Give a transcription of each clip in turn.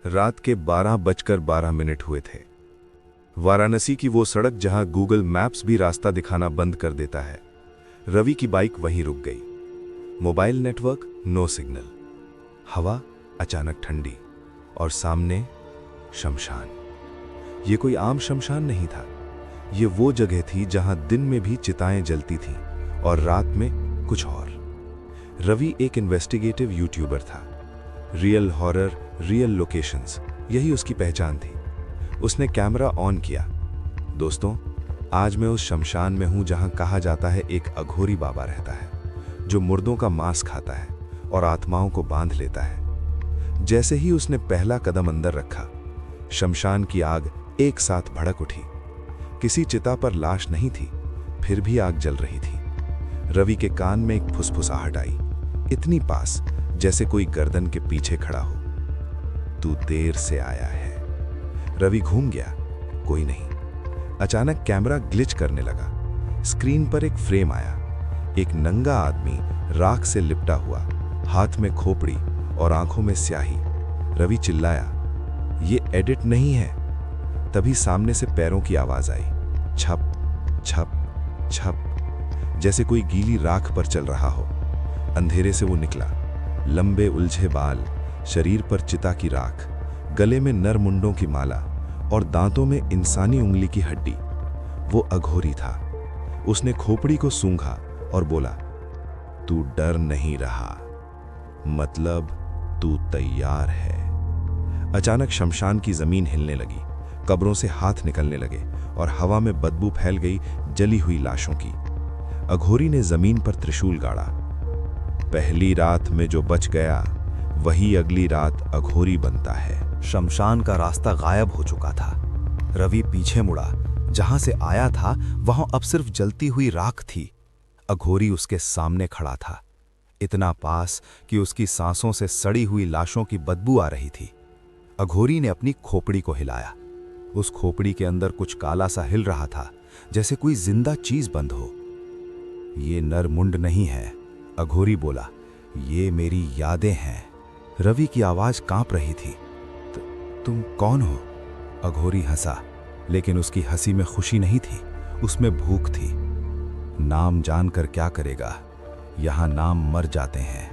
रात के 12:12 हुए थे। वाराणसी की वो सड़क जहां गूगल मैप्स भी रास्ता दिखाना बंद कर देता है। रवि की बाइक वहीं रुक गई। Mobile network no signal. हवा अचानक ठंडी और सामने शमशान। ये कोई आम शमशान नहीं था। ये वो जगह थी जहां दिन में भी चिताएं जलती थीं और रात में कुछ और। रवि एक इन्वेस्टिगेटिव यूट्यूबर था। रियल हॉरर, रियल लोकेशंस, यही उसकी पहचान थी। उसने कैमरा ऑन किया। दोस्तों, आज मैं उस शमशान में हूं जहां कहा जाता है एक अघोरी बाबा रहता है, जो मुर्दों का मांस खाता है और आत्माओं को बांध लेता है। जैसे ही उसने पहला कदम अंदर रखा, शमशान की आग एक साथ भड़क उठी। किसी चिता पर लाश नहीं थी, फिर भी आग जल रही थी। रवि के कान में एक फुसफुसाहट आई, इतनी पास जैसे कोई गर्दन के पीछे खड़ा हो। तू देर से आया है। रवि घूम गया, कोई नहीं। अचानक कैमरा ग्लिच करने लगा। स्क्रीन पर एक फ्रेम आया। एक नंगा आदमी राख से लिपटा हुआ, हाथ में खोपड़ी और आंखों में स्याही। रवि चिल्लाया, ये एडिट नहीं है। तभी सामने से पैरों की आवाज आई, छप छप छप, जैसे कोई गीली राख पर चल रहा हो। अंधेरे से वो निकला। लंबे उलझे बाल, शरीर पर चिता की राख, गले में नर मुंडों की माला और दांतों में इंसानी उंगली की हड्डी। वो अघोरी था। उसने खोपड़ी को सूंघा और बोला, तू डर नहीं रहा, मतलब तू तैयार है। अचानक शमशान की जमीन हिलने लगी, कब्रों से हाथ निकलने लगे और हवा में बदबू फैल गई जली हुई लाशों की। अघोरी ने जमीन पर त्रिशूल गाड़ा। पहली रात में जो बच गया, वही अगली रात अघोरी बनता है। शमशान का रास्ता गायब हो चुका था। रवि पीछे मुड़ा। जहां से आया था वहां अब सिर्फ जलती हुई राख थी। अघोरी उसके सामने खड़ा था, इतना पास कि उसकी सांसों से सड़ी हुई लाशों की बदबू आ रही थी। अघोरी ने अपनी खोपड़ी को हिलाया। उस खोपड़ी के अंदर कुछ काला सा हिल रहा था, जैसे कोई जिंदा चीज बंद हो। ये नरमुंड नहीं है, अघोरी बोला, ये मेरी यादें हैं। रवि की आवाज कांप रही थी। तुम कौन हो? अघोरी हंसा, लेकिन उसकी हंसी में खुशी नहीं थी, उसमें भूख थी। नाम जानकर क्या करेगा, यहां नाम मर जाते हैं।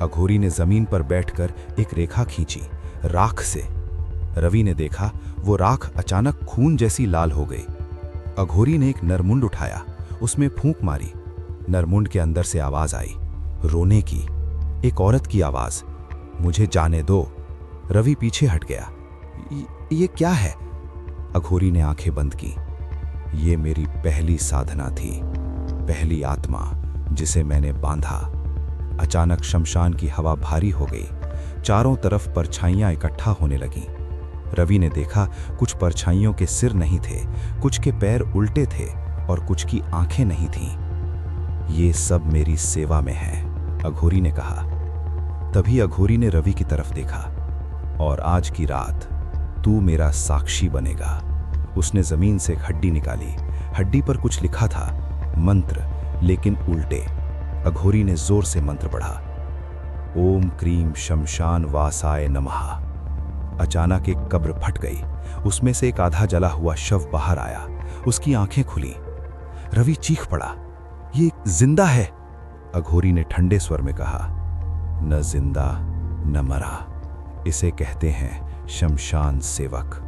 अघोरी ने जमीन पर बैठकर एक रेखा खींची, राख से। रवि ने देखा, वो राख अचानक खून जैसी लाल हो गई। अघोरी ने एक नरमुंड उठाया, उसमें फूंक मारी। नरमुंड के अंदर से आवाज आई, रोने की, एक औरत की आवाज, मुझे जाने दो। रवि पीछे हट गया। ये क्या है? अघोरी ने आंखें बंद की। ये मेरी पहली साधना थी, पहली आत्मा जिसे मैंने बांधा। अचानक शमशान की हवा भारी हो गई। चारों तरफ परछाइयां इकट्ठा होने लगीं। रवि ने देखा, कुछ परछाइयों के सिर नहीं थे, कुछ के पैर उल्टे थे और कुछ की आंखें नहीं थीं। ये सब मेरी सेवा में है, अघोरी ने कहा। तभी अघोरी ने रवि की तरफ देखा, और आज की रात तू मेरा साक्षी बनेगा। उसने जमीन से एक हड्डी निकाली। हड्डी पर कुछ लिखा था, मंत्र, लेकिन उल्टे। अघोरी ने जोर से मंत्र पढ़ा, ओम क्रीम शमशान वासाय नमः। अचानक एक कब्र फट गई। उसमें से एक आधा जला हुआ शव बाहर आया। उसकी आंखें खुली। रवि चीख पड़ा, ये जिंदा है। अघोरी ने ठंडे स्वर में कहा, न जिंदा न मरा, इसे कहते हैं शमशान सेवक।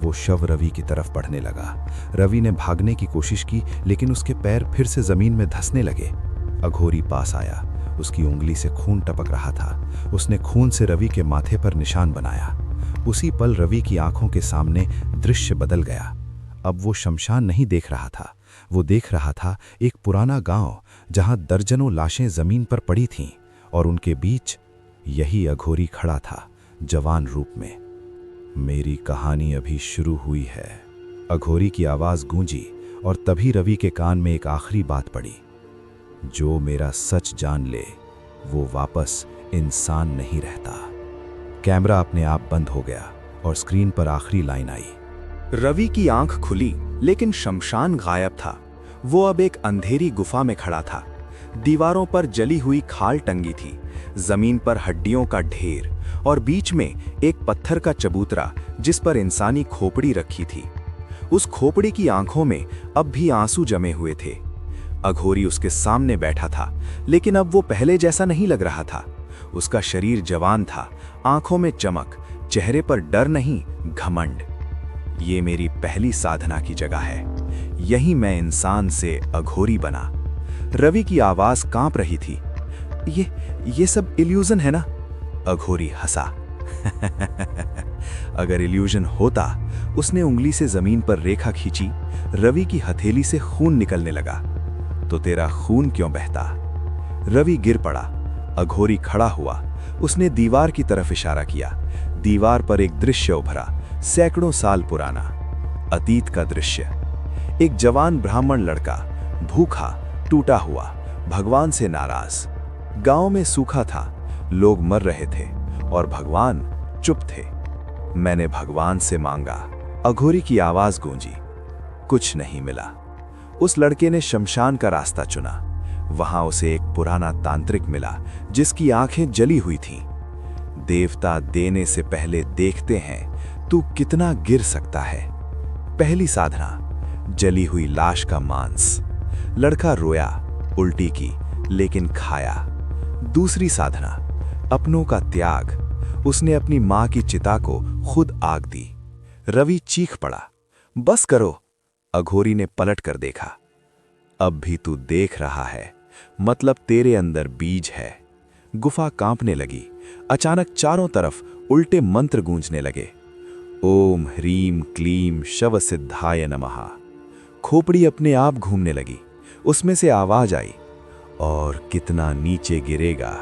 वो शव रवि की तरफ बढ़ने लगा। रवि ने भागने की कोशिश की, लेकिन उसके पैर फिर से जमीन में धंसने लगे। अघोरी पास आया। उसकी उंगली से खून टपक रहा था। उसने खून से रवि के माथे पर निशान बनाया। उसी पल रवि की आंखों के सामने दृश्य बदल गया। अब वो शमशान नहीं देख रहा था, वो देख रहा था एक पुराना गांव, जहां दर्जनों लाशें जमीन पर पड़ी थीं और उनके बीच यही अघोरी खड़ा था, जवान रूप में। मेरी कहानी अभी शुरू हुई है, अघोरी की आवाज गूंजी, और तभी रवि के कान में एक आखिरी बात पड़ी, जो मेरा सच जान ले वो वापस इंसान नहीं रहता। कैमरा अपने आप बंद हो गया और स्क्रीन पर आखिरी लाइन आई। रवि की आंख खुली, लेकिन शमशान गायब था। वो अब एक अंधेरी गुफा में खड़ा था। दीवारों पर जली हुई खाल टंगी थी। जमीन पर हड्डियों का ढेर और बीच में एक पत्थर का चबूतरा जिस पर इंसानी खोपड़ी रखी थी। उस खोपड़ी की आंखों में अब भी आंसू जमे हुए थे। अघोरी उसके सामने बैठा था, लेकिन अब वो पहले जैसा नहीं लग रहा था। उसका शरीर जवान था, आंखों में चमक, चेहरे पर डर नहीं, घमंड। ये मेरी पहली साधना की जगह है। यहीं मैं इंसान से अघोरी बना। रवि की आवाज कांप रही थी। ये सब इल्यूजन है ना? अघोरी हंसा। अगर इल्यूजन होता। उसने उंगली से जमीन पर रेखा खींची। रवि की हथेली से खून निकलने लगा। तो तेरा खून क्यों बहता? रवि गिर पड़ा। अघोरी खड़ा हुआ। उसने दीवार की तरफ इशारा किया। दीवार पर एक दृश्य उभरा, सैकड़ों साल पुराना, अतीत का दृश्य। एक जवान ब्राह्मण लड़का, भूखा, टूटा हुआ, भगवान से नाराज। गांव में सूखा था, लोग मर रहे थे और भगवान चुप थे। मैंने भगवान से मांगा। अघोरी की आवाज गूंजी। कुछ नहीं मिला। उस लड़के ने शमशान का रास्ता चुना। वहां उसे एक पुराना तांत्रिक मिला जिसकी आंखें जली हुई थीं। देवता देने से पहले देखते हैं तू कितना गिर सकता है। पहली साधना, जली हुई लाश का मांस। लड़का रोया, उल्टी की, लेकिन खाया। दूसरी साधना, अपनों का त्याग। उसने अपनी मां की चिता को खुद आग दी। रवि चीख पड़ा। बस करो। अघोरी ने पलट कर देखा। अब भी तू देख रहा है, मतलब तेरे अंदर बीज है। गुफा कांपने लगी। अचानक चारों तरफ उल्टे मंत्र गूंजने लगे। ओम ह्रीम क्लीम शव सिद्धाय नमः। खोपड़ी अपने आप घूमने लगी। उसमें से आवाज आई, और कितना नीचे गिरेगा।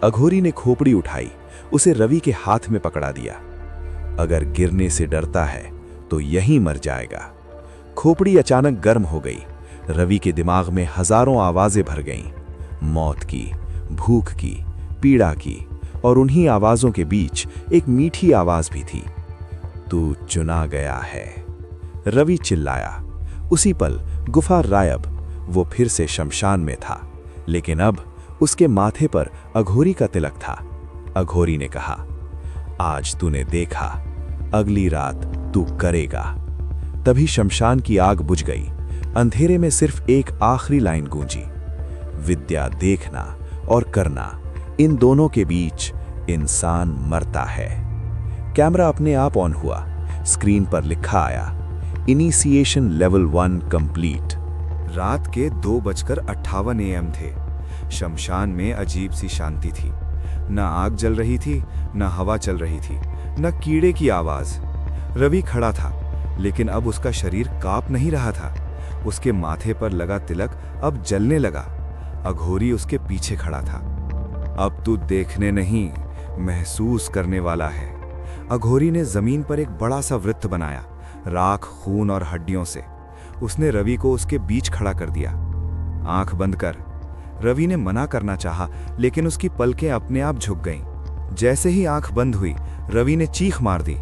अघोरी ने खोपड़ी उठाई, उसे रवि के हाथ में पकड़ा दिया। अगर गिरने से डरता है तो यहीं मर जाएगा। खोपड़ी अचानक गर्म हो गई। रवि के दिमाग में हजारों आवाजें भर गईं, मौत की, भूख की, पीड़ा की, और उन्हीं आवाजों के बीच एक मीठी आवाज भी थी। तू चुना गया है। रवि चिल्लाया। उसी पल गुफा गायब। वो फिर से शमशान में था, लेकिन अब उसके माथे पर अघोरी का तिलक था। अघोरी ने कहा, आज तूने देखा, अगली रात तू करेगा। तभी शमशान की आग बुझ गई। अंधेरे में सिर्फ एक आखिरी लाइन गूंजी, विद्या देखना और करना, इन दोनों के बीच इंसान मरता है। कैमरा अपने आप ऑन हुआ। स्क्रीन पर लिखा आया, इनिशिएशन लेवल 1 कंप्लीट। रात के 2:58 AM थे। शमशान में अजीब सी शांति थी। न आग जल रही थी, न हवा चल रही थी, न कीड़े की आवाज। रवि खड़ा था, लेकिन अब उसका शरीर कांप नहीं रहा था। उसके माथे पर लगा तिलक अब जलने लगा। अघोरी उसके पीछे खड़ा था। अब तू देखने नहीं, महसूस करने वाला है। अघोरी ने जमीन पर एक बड़ा सा वृत्त बनाया, राख, खून और हड्डियों से। उसने रवि को उसके बीच खड़ा कर दिया। आंख बंद कर। रवि ने मना करना चाहा, लेकिन उसकी पलकें अपने आप झुक गईं। जैसे ही आंख बंद हुई, रवि ने चीख मार दी।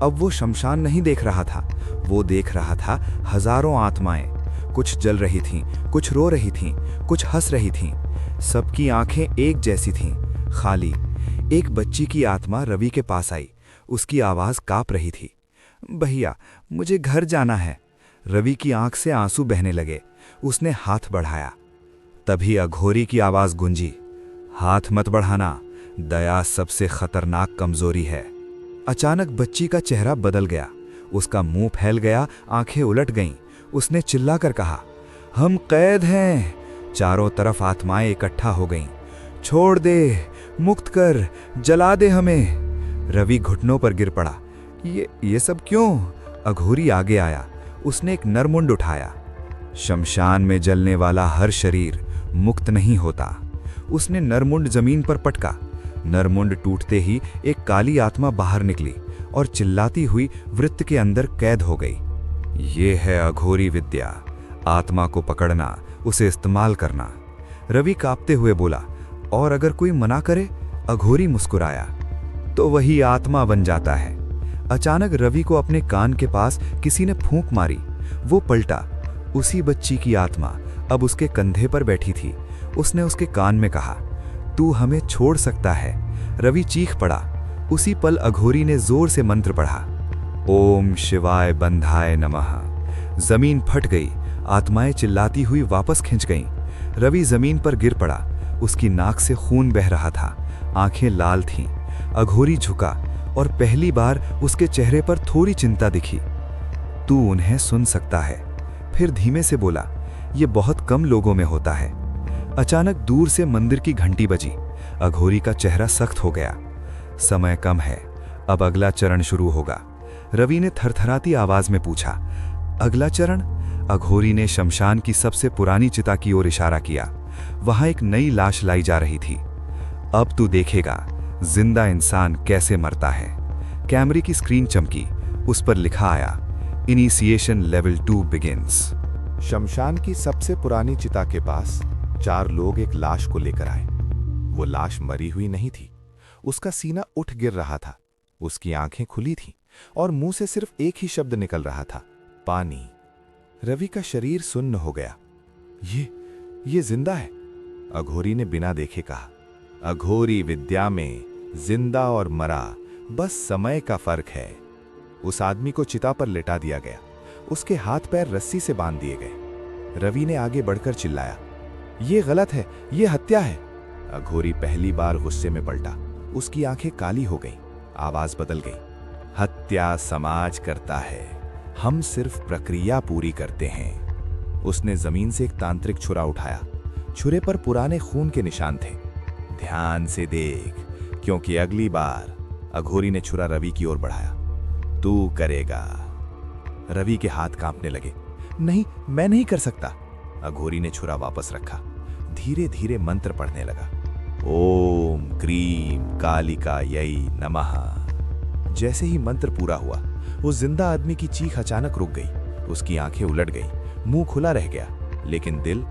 अब वो शमशान नहीं देख रहा था, वो देख रहा था हजारों आत्माएं। कुछ जल रही थीं, कुछ रो रही थीं, कुछ हंस रही थीं। सबकी आंखें एक जैसी थीं, खाली। एक बच्ची की आत्मा रवि के पास आई। उसकी आवाज कांप रही थी, भैया मुझे घर जाना है। रवि की आंख से आंसू बहने लगे। उसने हाथ बढ़ाया। तभी अघोरी की आवाज गूंजी, हाथ मत बढ़ाना, दया सबसे खतरनाक कमजोरी है। अचानक बच्ची का चेहरा बदल गया। उसका मुंह फैल गया, आंखें उलट गईं। उसने चिल्लाकर कहा, हम कैद हैं। चारों तरफ आत्माएं इकट्ठा हो गईं। छोड़ दे, मुक्त कर, जला दे हमें। रवि घुटनों पर गिर पड़ा। ये सब क्यों? अघोरी आगे आया। उसने एक नरमुंड उठाया। शमशान में जलने वाला हर शरीर मुक्त नहीं होता। उसने नरमुंड जमीन पर पटका। नरमुंड टूटते ही एक काली आत्मा बाहर निकली और चिल्लाती हुई वृत्त के अंदर कैद हो गई। ये है अघोरी विद्या, आत्मा को पकड़ना, उसे इस्तेमाल करना। रवि कांपते हुए बोला, और अगर कोई मना करे? अघोरी मुस्कुराया, तो वही आत्मा बन जाता है। अचानक रवि को अपने कान के पास किसी ने फूंक मारी। वो पलटा। उसी बच्ची की आत्मा अब उसके कंधे पर बैठी थी। उसने उसके कान में कहा, तू हमें छोड़ सकता है, रवि चीख पड़ा। उसी पल अघोरी ने जोर से मंत्र पढ़ा, ओम शिवाय बंधाय नमः। जमीन फट गई, आत्माएं चिल्लाती हुई वापस खिंच गईं। रवि जमीन पर गिर पड़ा, उसकी नाक से खून बह रहा था, आंखें लाल थीं। अघोरी झुका और पहली बार उसके चेहरे पर थोड़ी चिंता दिखी। तू उन्हें सुन सकता है, फिर धीमे से बोला, ये बहुत कम लोगों में होता है। अचानक दूर से मंदिर की घंटी बजी। अघोरी का चेहरा सख्त हो गया। समय कम है, अब अगला चरण शुरू होगा। रवि ने थरथराती आवाज में पूछा, अगला चरण? अघोरी ने शमशान की सबसे पुरानी चिता की ओर इशारा किया। वहां एक नई लाश लाई जा रही थी। अब तू देखेगा जिंदा इंसान कैसे मरता है। कैमरे की स्क्रीन चमकी, उस पर लिखा आया, इनिशिएशन लेवल 2 बिगिंस। शमशान की सबसे पुरानी चिता के पास 4 लोग एक लाश को लेकर आए। वो लाश मरी हुई नहीं थी, उसका सीना उठ गिर रहा था, उसकी आंखें खुली थीं और मुंह से सिर्फ एक ही शब्द निकल रहा था, पानी। रवि का शरीर सुन्न हो गया। ये जिंदा है, अघोरी ने बिना देखे कहा। अघोरी विद्या में जिंदा और मरा बस समय का फर्क है। उस आदमी को चिता पर लिटा दिया गया, उसके हाथ पैर रस्सी से बांध दिए गए। रवि ने आगे बढ़कर चिल्लाया, ये गलत है, ये हत्या है। अघोरी पहली बार गुस्से में पलटा, उसकी आंखें काली हो गईं, आवाज बदल गई। हत्या समाज करता है, हम सिर्फ प्रक्रिया पूरी करते हैं। उसने जमीन से एक तांत्रिक छुरा उठाया। छुरे पर पुराने खून के निशान थे। ध्यान से देख, क्योंकि अगली बार। अघोरी ने छुरा रवि की ओर बढ़ाया। तू करेगा। रवि के हाथ कांपने लगे। नहीं, मैं नहीं कर सकता। अघोरी ने छुरा वापस रखा, धीरे धीरे मंत्र पढ़ने लगा। ओम क्रीम कालिकायै नमः। जैसे ही मंत्र पूरा हुआ, उस जिंदा आदमी की चीख अचानक रुक गई। उसकी आंखें उलट गई, मुंह खुला रह गया, लेकिन दिल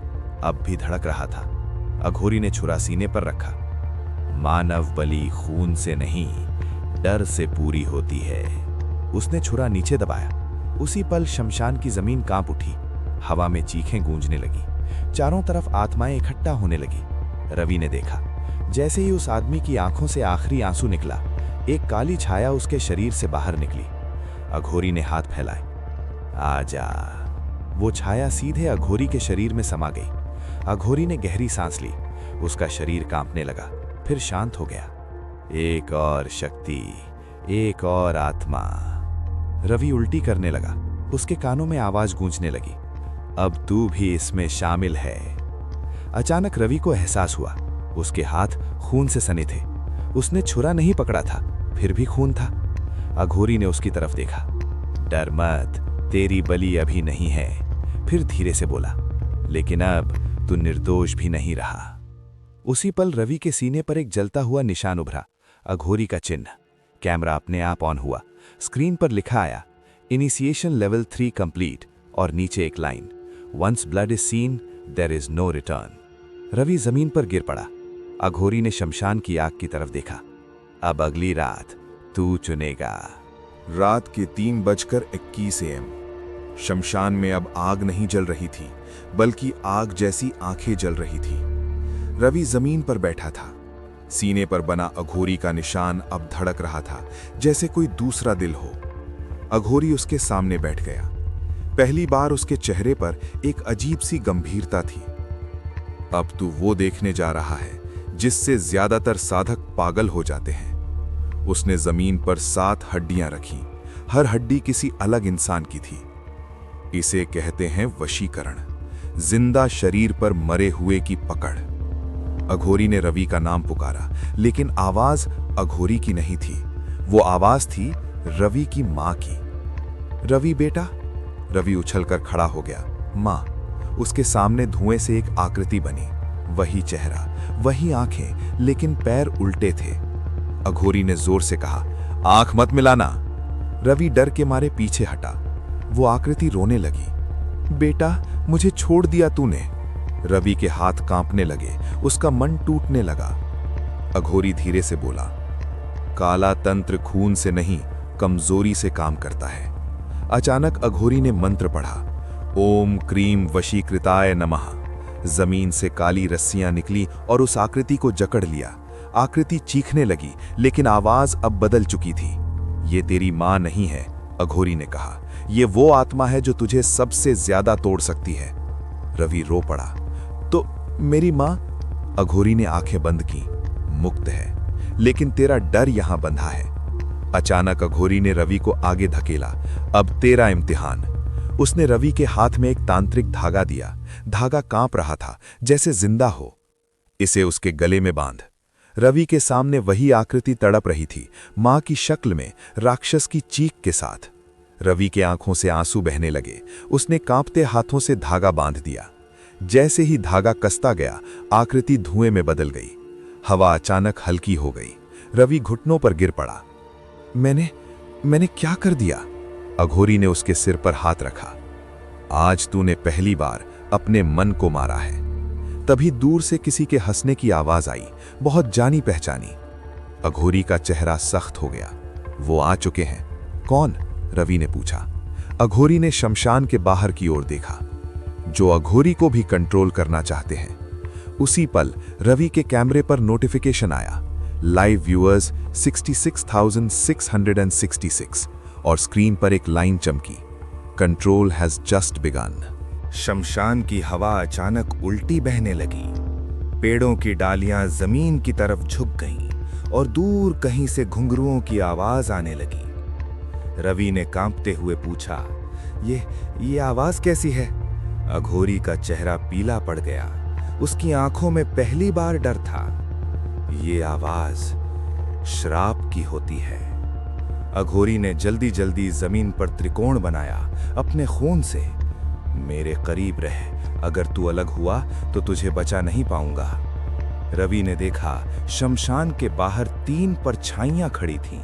अब भी धड़क रहा था। अघोरी ने छुरा सीने पर रखा। मानव बलि खून से नहीं, डर से पूरी होती है। उसने छुरा नीचे दबाया। उसी पल शमशान की जमीन कांप उठी, हवा में चीखें गूंजने लगी, चारों तरफ आत्माएं इकट्ठा होने लगी। रवि ने देखा, जैसे ही उस आदमी की आंखों से आखिरी आंसू निकला, एक काली छाया उसके शरीर से बाहर निकली। अघोरी ने हाथ फैलाए। आजा। वो छाया सीधे अघोरी के शरीर में समा गई। अघोरी ने गहरी सांस ली, उसका शरीर कांपने लगा, फिर शांत हो गया। एक और शक्ति, एक और आत्मा। रवि उल्टी करने लगा, उसके कानों में आवाज गूंजने लगी, अब तू भी इसमें शामिल है। अचानक रवि को एहसास हुआ, उसके हाथ खून से सने थे। उसने छुरा नहीं पकड़ा था, फिर भी खून था। अघोरी ने उसकी तरफ देखा। डर मत, तेरी बलि अभी नहीं है। फिर धीरे से बोला, लेकिन अब तू निर्दोष भी नहीं रहा। उसी पल रवि के सीने पर एक जलता हुआ निशान उभरा, अघोरी का चिन्ह। कैमरा अपने आप ऑन हुआ। स्क्रीन पर लिखा आया, इनिशिएशन लेवल 3 कंप्लीट, और नीचे एक line, once blood is seen there is no return. Ravi जमीन पर गिर पड़ा। अघोरी ने शमशान की आग की तरफ देखा। अब अगली रात तू चुनेगा। रात के 3:21 AM। शमशान में अब आग नहीं जल रही थी, बल्कि आग जैसी आंखें जल रही थी। रवि जमीन पर बैठा था। सीने पर बना अघोरी का निशान अब धड़क रहा था, जैसे कोई दूसरा दिल हो। अघोरी उसके सामने बैठ गया। पहली बार उसके चेहरे पर एक अजीब सी गंभीरता थी। अब तू वो देखने जा रहा है जिससे ज्यादातर साधक पागल हो जाते हैं। उसने जमीन पर 7 हड्डियां रखी, हर हड्डी किसी अलग इंसान की थी। इसे कहते हैं वशीकरण, जिंदा शरीर पर मरे हुए की पकड़। अघोरी ने रवि का नाम पुकारा, लेकिन आवाज अघोरी की नहीं थी। वो आवाज थी रवि की मां की। रवि बेटा। रवि उछलकर खड़ा हो गया। मां। उसके सामने धुएं से एक आकृति बनी, वही चेहरा, वही आंखें, लेकिन पैर उल्टे थे। अघोरी ने जोर से कहा, आंख मत मिलाना। रवि डर के मारे पीछे हटा। वो आकृति रोने लगी। बेटा, मुझे छोड़ दिया तूने। रवि के हाथ कांपने लगे, उसका मन टूटने लगा। अघोरी धीरे से बोला, काला तंत्र खून से नहीं, कमजोरी से काम करता है। अचानक अघोरी ने मंत्र पढ़ा, ओम क्रीम वशीकृताय नमः। जमीन से काली रस्सियां निकली और उस आकृति को जकड़ लिया। आकृति चीखने लगी, लेकिन आवाज अब बदल चुकी थी। ये तेरी मां नहीं है, अघोरी ने कहा। ये वो आत्मा है जो तुझे सबसे ज्यादा तोड़ सकती है। रवि रो पड़ा। तो मेरी मां? अघोरी ने आंखें बंद की। मुक्त है, लेकिन तेरा डर यहां बंधा है। अचानक अघोरी ने रवि को आगे धकेला। अब तेरा इम्तिहान। उसने रवि के हाथ में एक तांत्रिक धागा दिया। धागा कांप रहा था, जैसे जिंदा हो। इसे उसके गले में बांध। रवि के सामने वही आकृति तड़प रही थी, मां की शक्ल में, राक्षस की चीख के साथ। रवि के आंखों से आंसू बहने लगे। उसने कांपते हाथों से धागा बांध दिया। जैसे ही धागा कसता गया, आकृति धुएं में बदल गई। हवा अचानक हल्की हो गई। रवि घुटनों पर गिर पड़ा। मैंने क्या कर दिया? अघोरी ने उसके सिर पर हाथ रखा। आज तूने पहली बार अपने मन को मारा है। तभी दूर से किसी के हंसने की आवाज आई, बहुत जानी पहचानी। अघोरी का चेहरा सख्त हो गया। वो आ चुके हैं। कौन? रवि ने पूछा। अघोरी ने शमशान के बाहर की ओर देखा। जो अघोरी को भी कंट्रोल करना चाहते हैं। उसी पल रवि के कैमरे पर नोटिफिकेशन आया। लाइव व्यूअर्स 66,666 और स्क्रीन पर एक लाइन चमकी, कंट्रोल हैज जस्ट बिगन। शमशान की हवा अचानक उल्टी बहने लगी। पेड़ों की डालियां जमीन की तरफ झुक गईं और दूर कहीं से घुंघरुओं की आवाज आने लगी। रवि ने कांपते हुए पूछा, ये आवाज कैसी है? अघोरी का चेहरा पीला पड़ गया। उसकी आंखों में पहली बार डर था। ये आवाज श्राप की होती है। अघोरी ने जल्दी जल्दी जमीन पर त्रिकोण बनाया अपने खून से। मेरे करीब रह, अगर तू अलग हुआ तो तुझे बचा नहीं पाऊंगा। रवि ने देखा, शमशान के बाहर 3 परछाइयां खड़ी थीं।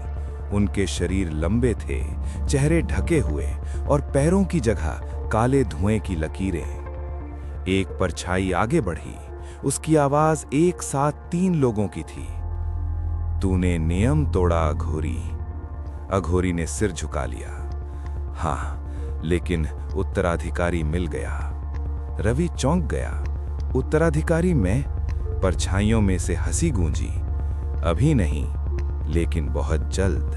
उनके शरीर लंबे थे, चेहरे ढके हुए और पैरों की जगह काले धुएं की लकीरें। एक परछाई आगे बढ़ी। उसकी आवाज एक साथ 3 लोगों की थी। तूने नियम तोड़ा अघोरी। अघोरी ने सिर झुका लिया। हाँ, लेकिन उत्तराधिकारी मिल गया। रवि चौंक गया। उत्तराधिकारी मैं? परछाइयों में से हंसी गूंजी। अभी नहीं, लेकिन बहुत जल्द।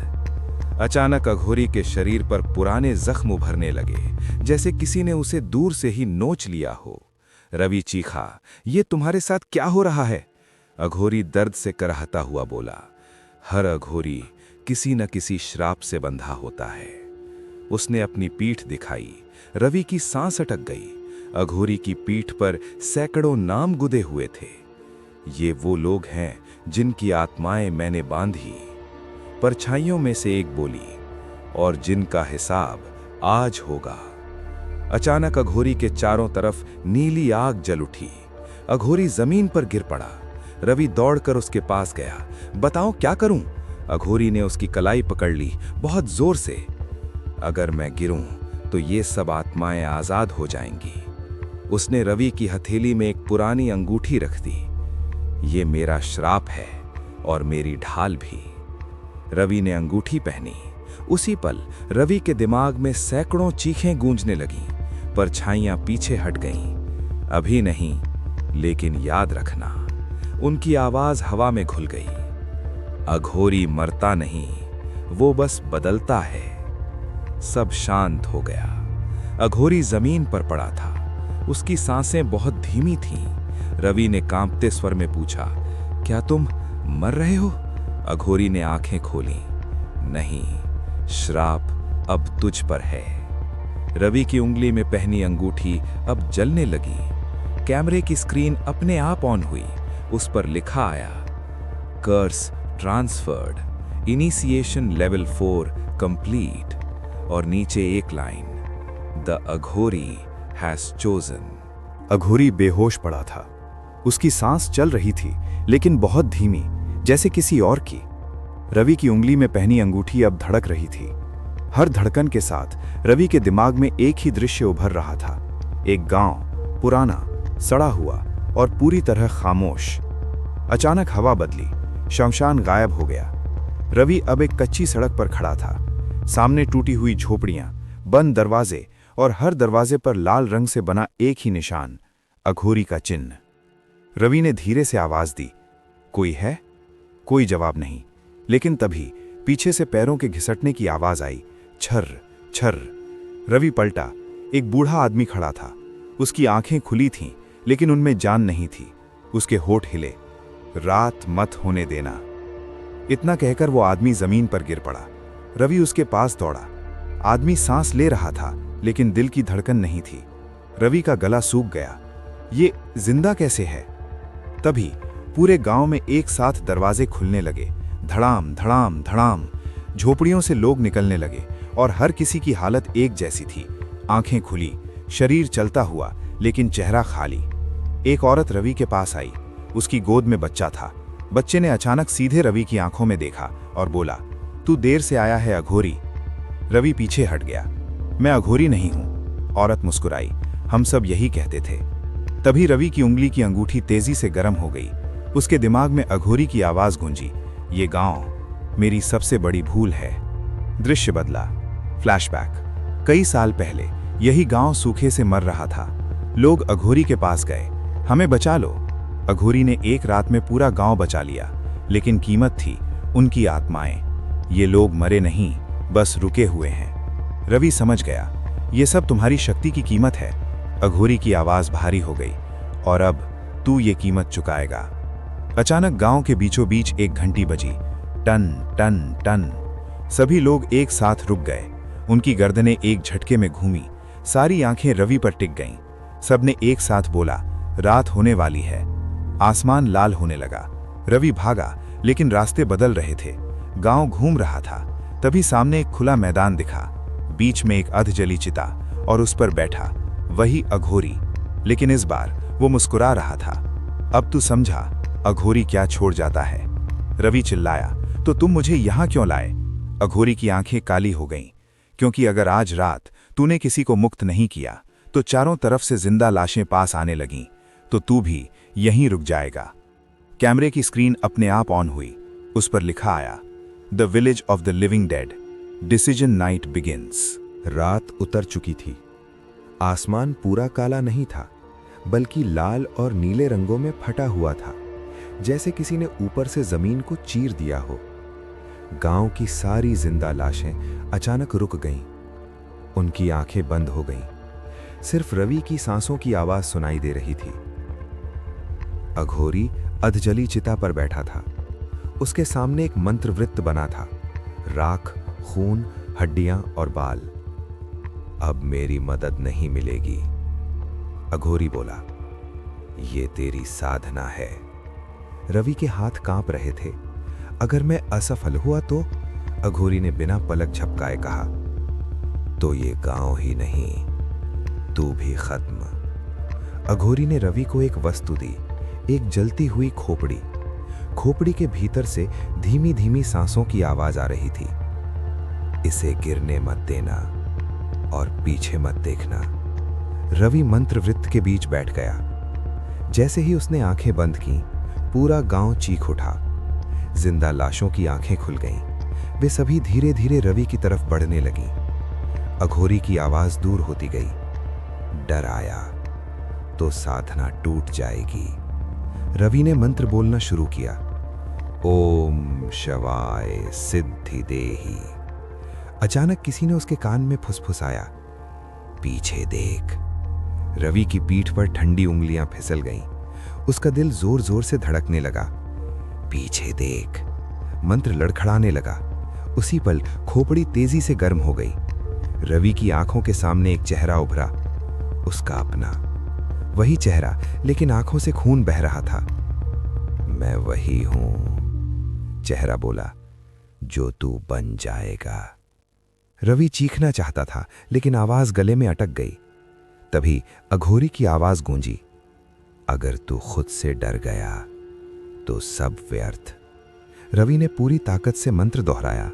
अचानक अघोरी के शरीर पर पुराने जख्म उभरने लगे, जैसे किसी ने उसे दूर से ही नोच लिया हो। रवि चीखा, ये तुम्हारे साथ क्या हो रहा है? अघोरी दर्द से कराहता हुआ बोला, हर अघोरी किसी न किसी श्राप से बंधा होता है। उसने अपनी पीठ दिखाई। रवि की सांस अटक गई। अघोरी की पीठ पर सैकड़ों नाम गुदे हुए थे। ये वो लोग हैं जिनकी आत्माएं मैंने बांधी। परछाइयों में से एक बोली, और जिनका हिसाब आज होगा। अचानक अघोरी के चारों तरफ नीली आग जल उठी। अघोरी जमीन पर गिर पड़ा। रवि दौड़कर उसके पास गया। बताओ क्या करूं? अघोरी ने उसकी कलाई पकड़ ली, बहुत जोर से। अगर मैं गिरूं तो ये सब आत्माएं आजाद हो जाएंगी। उसने रवि की हथेली में एक पुरानी अंगूठी रख दी। ये मेरा श्राप है और मेरी ढाल भी। रवि ने अंगूठी पहनी। उसी पल रवि के दिमाग में सैकड़ों चीखें गूंजने लगीं। परछाइयां पीछे हट गईं। अभी नहीं, लेकिन याद रखना। उनकी आवाज हवा में घुल गई। अघोरी मरता नहीं, वो बस बदलता है। सब शांत हो गया। अघोरी जमीन पर पड़ा था। उसकी सांसें बहुत धीमी थीं। रवि ने कांपते स्वर में पूछा, क्या तुम मर रहे हो? अघोरी ने आंखें खोली। नहीं, श्राप अब तुझ पर है। रवि की उंगली में पहनी अंगूठी अब जलने लगी। कैमरे की स्क्रीन अपने आप ऑन हुई। उस पर लिखा आया, curse transferred, initiation level 4 complete, और नीचे एक line, the Aghori has chosen. Aghori बेहोश पड़ा था। उसकी सांस चल रही थी, लेकिन बहुत धीमी, जैसे किसी और की। रवि की उंगली में पहनी अंगूठी अब धड़क रही थी। हर धड़कन के साथ रवि के दिमाग में एक ही दृश्य उभर रहा था। एक गांव, पुराना, सड़ा हुआ और पूरी तरह खामोश। अचानक हवा बदली। शमशान गायब हो गया। रवि अब एक कच्ची सड़क पर खड़ा था। सामने टूटी हुई झोपड़ियां, बंद दरवाजे और हर दरवाजे पर लाल रंग से बना एक ही निशान, अघोरी का चिन्ह। रवि ने धीरे से आवाज दी, कोई है? कोई जवाब नहीं, लेकिन तभी पीछे से पैरों के घिसटने की आवाज आई, छर्र छर्र। रवि पलटा। एक बूढ़ा आदमी खड़ा था। उसकी आंखें खुली थीं, लेकिन उनमें जान नहीं थी। उसके होठ हिले, रात मत होने देना। इतना कहकर वो आदमी जमीन पर गिर पड़ा। रवि उसके पास दौड़ा। आदमी सांस ले रहा था, लेकिन दिल की धड़कन नहीं थी। रवि का गला सूख गया। ये जिंदा कैसे है? तभी पूरे गांव में एक साथ दरवाजे खुलने लगे, धड़ाम धड़ाम धड़ाम। झोपड़ियों से लोग निकलने लगे और हर किसी की हालत एक जैसी थी। आंखें खुली, शरीर चलता हुआ, लेकिन चेहरा खाली। एक औरत रवि के पास आई। उसकी गोद में बच्चा था। बच्चे ने अचानक सीधे रवि की आंखों में देखा और बोला, तू देर से आया है अघोरी। रवि पीछे हट गया। मैं अघोरी नहीं हूं। औरत मुस्कुराई, हम सब यही कहते थे। तभी रवि की उंगली की अंगूठी तेजी से गर्म हो गई। उसके दिमाग में अघोरी की आवाज गूंजी, ये गांव मेरी सबसे बड़ी भूल है। दृश्य बदला। फ्लैशबैक। कई साल पहले यही गांव सूखे से मर रहा था। लोग अघोरी के पास गए, हमें बचा लो। अघोरी ने एक रात में पूरा गांव बचा लिया, लेकिन कीमत थी उनकी आत्माएं। ये लोग मरे नहीं, बस रुके हुए हैं। रवि समझ गया, ये सब तुम्हारी शक्ति की कीमत है। अघोरी की आवाज भारी हो गई, और अब तू ये कीमत चुकाएगा। अचानक गांव के बीचों बीच एक घंटी बजी, टन टन टन। सभी लोग एक साथ रुक गए। उनकी गर्दनें एक झटके में घूमी। सारी आंखें रवि पर टिक गईं। सबने एक साथ बोला, रात होने वाली है। आसमान लाल होने लगा। रवि भागा, लेकिन रास्ते बदल रहे थे। गांव घूम रहा था। तभी सामने एक खुला मैदान दिखा। बीच में एक अधजली चिता, और उस पर बैठा वही अघोरी। लेकिन इस बार वो मुस्कुरा रहा था। अब तू समझा अघोरी क्या छोड़ जाता है। रवि चिल्लाया, तो तुम मुझे यहां क्यों लाए? अघोरी की आंखें काली हो गईं, क्योंकि अगर आज रात तूने किसी को मुक्त नहीं किया तो चारों तरफ से जिंदा लाशें पास आने लगीं, तो तू भी यहीं रुक जाएगा। कैमरे की स्क्रीन अपने आप ऑन हुई। उस पर लिखा आया, the village of the living dead, decision night begins. रात उतर चुकी थी। आसमान पूरा काला नहीं था, बल्कि लाल और नीले रंगों में फटा हुआ था, जैसे किसी ने ऊपर से जमीन को चीर दिया हो। गांव की सारी जिंदा लाशें अचानक रुक गईं। उनकी आंखें बंद हो गईं। सिर्फ रवि की सांसों की आवाज सुनाई दे रही थी। अघोरी अधजली चिता पर बैठा था। उसके सामने एक मंत्रवृत्त बना था, राख, खून, हड्डियां और बाल। अब मेरी मदद नहीं मिलेगी, अघोरी बोला। ये तेरी साधना है। रवि के हाथ कांप रहे थे। अगर मैं असफल हुआ तो? अघोरी ने बिना पलक झपकाए कहा, तो ये गांव ही नहीं, तू भी खत्म। अघोरी ने रवि को एक वस्तु दी, एक जलती हुई खोपड़ी। खोपड़ी के भीतर से धीमी धीमी सांसों की आवाज आ रही थी। इसे गिरने मत देना और पीछे मत देखना। रवि मंत्रवृत्त के बीच बैठ गया। जैसे ही उसने आंखें बंद की, पूरा गांव चीख उठा। जिंदा लाशों की आंखें खुल गईं। वे सभी धीरे धीरे रवि की तरफ बढ़ने लगीं। अघोरी की आवाज दूर होती गई, डर आया तो साधना टूट जाएगी। रवि ने मंत्र बोलना शुरू किया, ओम शवाय सिद्धि देहि। अचानक किसी ने उसके कान में फुसफुसाया, पीछे देख। रवि की पीठ पर ठंडी उंगलियां फिसल गईं। उसका दिल जोर जोर से धड़कने लगा। पीछे देख। मंत्र लड़खड़ाने लगा। उसी पल खोपड़ी तेजी से गर्म हो गई। रवि की आंखों के सामने एक चेहरा उभरा, उसका अपना। वही चेहरा, लेकिन आंखों से खून बह रहा था। मैं वही हूं, चेहरा बोला, जो तू बन जाएगा। रवि चीखना चाहता था, लेकिन आवाज गले में अटक गई। तभी अघोरी की आवाज गूंजी, अगर तू खुद से डर गया तो सब व्यर्थ। रवि ने पूरी ताकत से मंत्र दोहराया,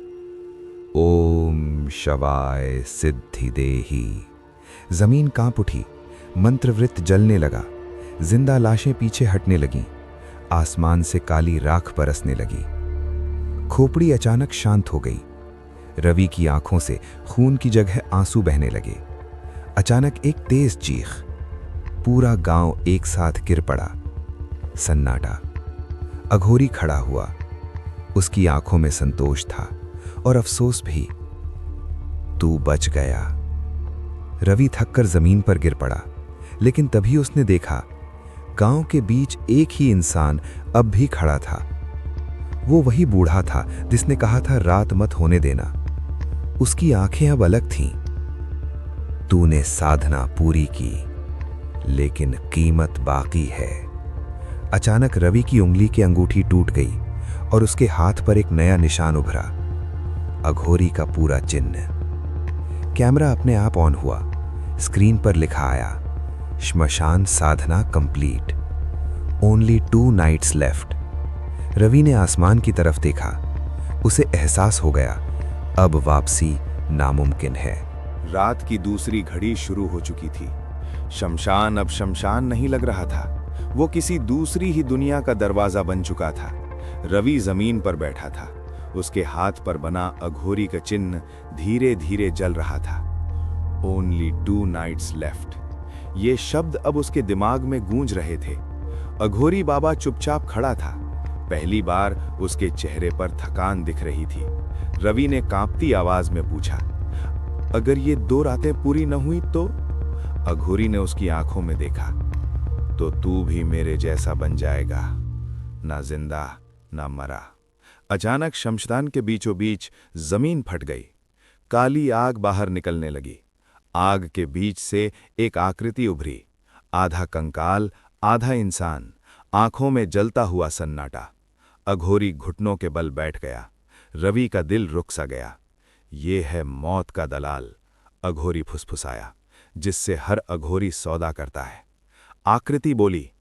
ओम शवाय सिद्धि देहि। जमीन कांप उठी। मंत्रवृत्त जलने लगा। जिंदा लाशें पीछे हटने लगीं। आसमान से काली राख बरसने लगी। खोपड़ी अचानक शांत हो गई। रवि की आंखों से खून की जगह आंसू बहने लगे। अचानक एक तेज चीख। पूरा गांव एक साथ गिर पड़ा। सन्नाटा। अघोरी खड़ा हुआ। उसकी आंखों में संतोष था और अफसोस भी। तू बच गया। रवि थककर जमीन पर गिर पड़ा, लेकिन तभी उसने देखा गांव के बीच एक ही इंसान अब भी खड़ा था। वो वही बूढ़ा था जिसने कहा था रात मत होने देना। उसकी आंखें अब अलग थीं। तूने साधना पूरी की, लेकिन कीमत बाकी है। अचानक रवि की उंगली की अंगूठी टूट गई और उसके हाथ पर एक नया निशान उभरा, अघोरी का पूरा चिन्ह। कैमरा अपने आप ऑन हुआ। स्क्रीन पर लिखा आया, श्मशान साधना complete, only 2 nights left. Ravi ने आसमान की तरफ देखा। उसे एहसास हो गया अब वापसी नामुमकिन है। रात की दूसरी घड़ी शुरू हो चुकी थी। शमशान अब शमशान नहीं लग रहा था, वो किसी दूसरी ही दुनिया का दरवाजा बन चुका था। रवि जमीन पर बैठा था। उसके हाथ पर बना अघोरी का चिन्ह धीरे धीरे जल रहा था। Only 2 nights left. ये शब्द अब उसके दिमाग में गूंज रहे थे। अघोरी बाबा चुपचाप खड़ा था। पहली बार उसके चेहरे पर थकान दिख रही थी। रवि ने कांपती आवाज में पूछा, अगर ये 2 रातें पूरी न हुई तो? अघोरी ने उसकी आंखों में देखा, तो तू भी मेरे जैसा बन जाएगा, ना जिंदा ना मरा। अचानक शमशान के बीचों बीच जमीन फट गई। काली आग बाहर निकलने लगी। आग के बीच से एक आकृति उभरी, आधा कंकाल आधा इंसान, आंखों में जलता हुआ सन्नाटा। अघोरी घुटनों के बल बैठ गया। रवि का दिल रुक सा गया। ये है मौत का दलाल, अघोरी फुसफुसाया, जिससे हर अघोरी सौदा करता है। आकृति बोली,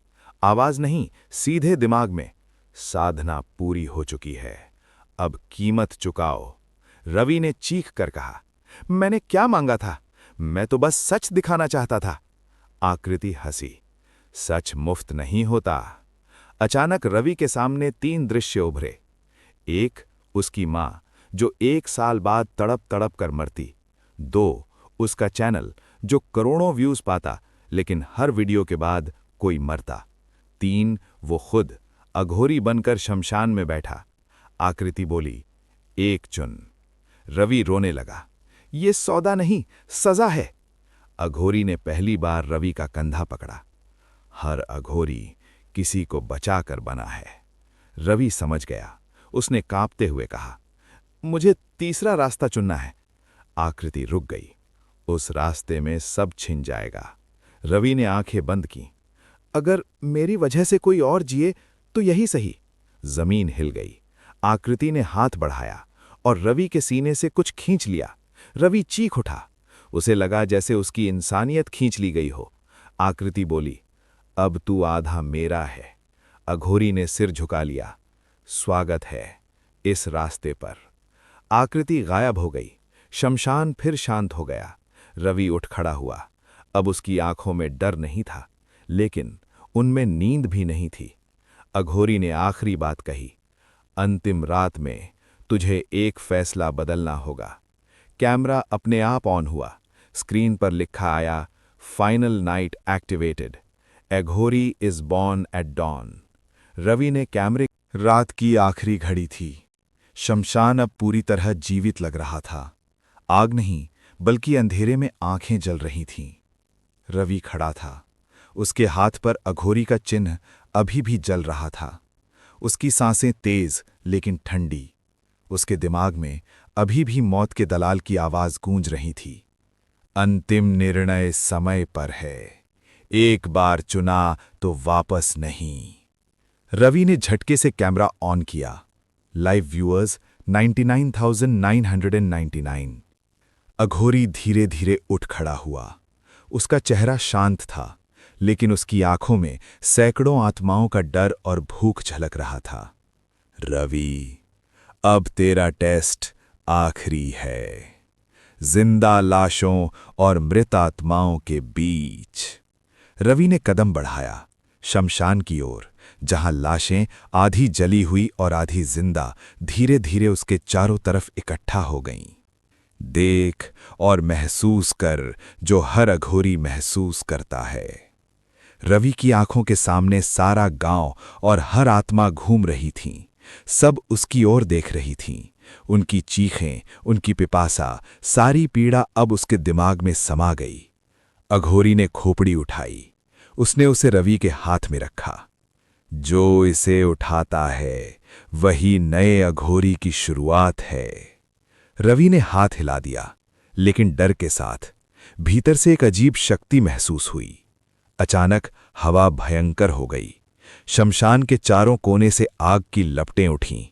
आवाज नहीं, सीधे दिमाग में, साधना पूरी हो चुकी है, अब कीमत चुकाओ। रवि ने चीख कर कहा, मैंने क्या मांगा था? मैं तो बस सच दिखाना चाहता था। आकृति हंसी, सच मुफ्त नहीं होता। अचानक रवि के सामने 3 दृश्य उभरे। एक, उसकी मां जो 1 साल बाद तड़प तड़प कर मरती। 2, उसका चैनल जो करोड़ों व्यूज पाता, लेकिन हर वीडियो के बाद कोई मरता। 3, वो खुद अघोरी बनकर शमशान में बैठा। आकृति बोली, एक चुन। रवि रोने लगा, ये सौदा नहीं, सजा है। अघोरी ने पहली बार रवि का कंधा पकड़ा। हर अघोरी किसी को बचाकर बना है। रवि समझ गया। उसने कांपते हुए कहा, मुझे तीसरा रास्ता चुनना है। आकृति रुक गई। उस रास्ते में सब छिन जाएगा। रवि ने आंखें बंद की। अगर मेरी वजह से कोई और जिए तो यही सही। जमीन हिल गई। आकृति ने हाथ बढ़ाया और रवि के सीने से कुछ खींच लिया। रवि चीख उठा। उसे लगा जैसे उसकी इंसानियत खींच ली गई हो। आकृति बोली, अब तू आधा मेरा है। अघोरी ने सिर झुका लिया। स्वागत है इस रास्ते पर। आकृति गायब हो गई। शमशान फिर शांत हो गया। रवि उठ खड़ा हुआ। अब उसकी आंखों में डर नहीं था, लेकिन उनमें नींद भी नहीं थी। अघोरी ने आखिरी बात कही, अंतिम रात में तुझे एक फैसला बदलना होगा। कैमरा अपने आप ऑन हुआ। स्क्रीन पर लिखा आया, final night activated, Aghori is born at dawn. Ravi ने कैमरे। रात की आखिरी घड़ी थी। शमशान अब पूरी तरह जीवित लग रहा था। आग नहीं, बल्कि अंधेरे में आंखें जल रही थीं। रवि खड़ा था। उसके हाथ पर अघोरी का चिन्ह अभी भी जल रहा था। उसकी सांसें तेज लेकिन ठंडी। उसके दिमाग में अभी भी मौत के दलाल की आवाज गूंज रही थी। अंतिम निर्णय समय पर है, एक बार चुना तो वापस नहीं। रवि ने झटके से कैमरा ऑन किया। Live viewers 99,999। अघोरी धीरे धीरे उठ खड़ा हुआ। उसका चेहरा शांत था, लेकिन उसकी आंखों में सैकड़ों आत्माओं का डर और भूख झलक रहा था। रवि, अब तेरा टेस्ट आखिरी है, जिंदा लाशों और मृत आत्माओं के बीच। रवि ने कदम बढ़ाया, शमशान की ओर, जहां लाशें आधी जली हुई और आधी जिंदा धीरे धीरे उसके चारों तरफ इकट्ठा हो गईं। देख और महसूस कर जो हर अघोरी महसूस करता है। रवि की आंखों के सामने सारा गांव और हर आत्मा घूम रही थीं। सब उसकी ओर देख रही थीं। उनकी चीखें, उनकी पिपासा, सारी पीड़ा अब उसके दिमाग में समा गई। अघोरी ने खोपड़ी उठाई। उसने उसे रवि के हाथ में रखा। जो इसे उठाता है वही नए अघोरी की शुरुआत है। रवि ने हाथ हिला दिया, लेकिन डर के साथ। भीतर से एक अजीब शक्ति महसूस हुई। अचानक हवा भयंकर हो गई। शमशान के चारों कोने से आग की लपटें उठीं।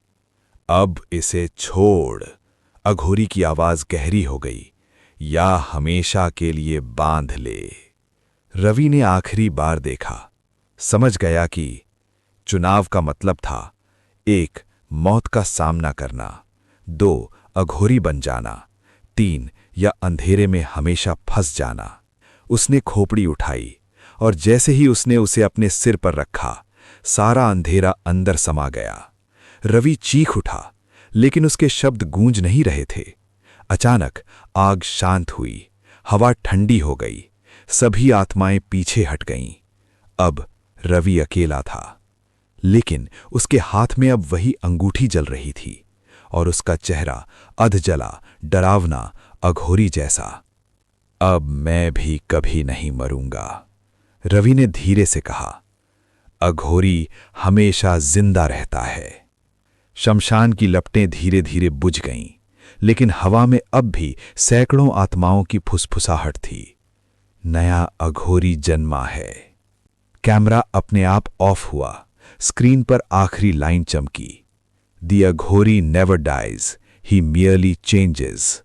अब इसे छोड़, अघोरी की आवाज गहरी हो गई, या हमेशा के लिए बांध ले। रवि ने आखिरी बार देखा, समझ गया कि चुनाव का मतलब था 1 मौत का सामना करना, 2 अघोरी बन जाना, 3 या अंधेरे में हमेशा फंस जाना। उसने खोपड़ी उठाई और जैसे ही उसने उसे अपने सिर पर रखा, सारा अंधेरा अंदर समा गया। रवि चीख उठा, लेकिन उसके शब्द गूंज नहीं रहे थे। अचानक आग शांत हुई, हवा ठंडी हो गई, सभी आत्माएं पीछे हट गईं। अब रवि अकेला था, लेकिन उसके हाथ में अब वही अंगूठी जल रही थी और उसका चेहरा अधजला, डरावना, अघोरी जैसा। अब मैं भी कभी नहीं मरूंगा, रवि ने धीरे से कहा। अघोरी हमेशा जिंदा रहता है। शमशान की लपटें धीरे धीरे बुझ गईं, लेकिन हवा में अब भी सैकड़ों आत्माओं की फुसफुसाहट थी। नया अघोरी जन्मा है। कैमरा अपने आप ऑफ हुआ। स्क्रीन पर आखिरी लाइन चमकी, the Aghori never dies, he merely changes.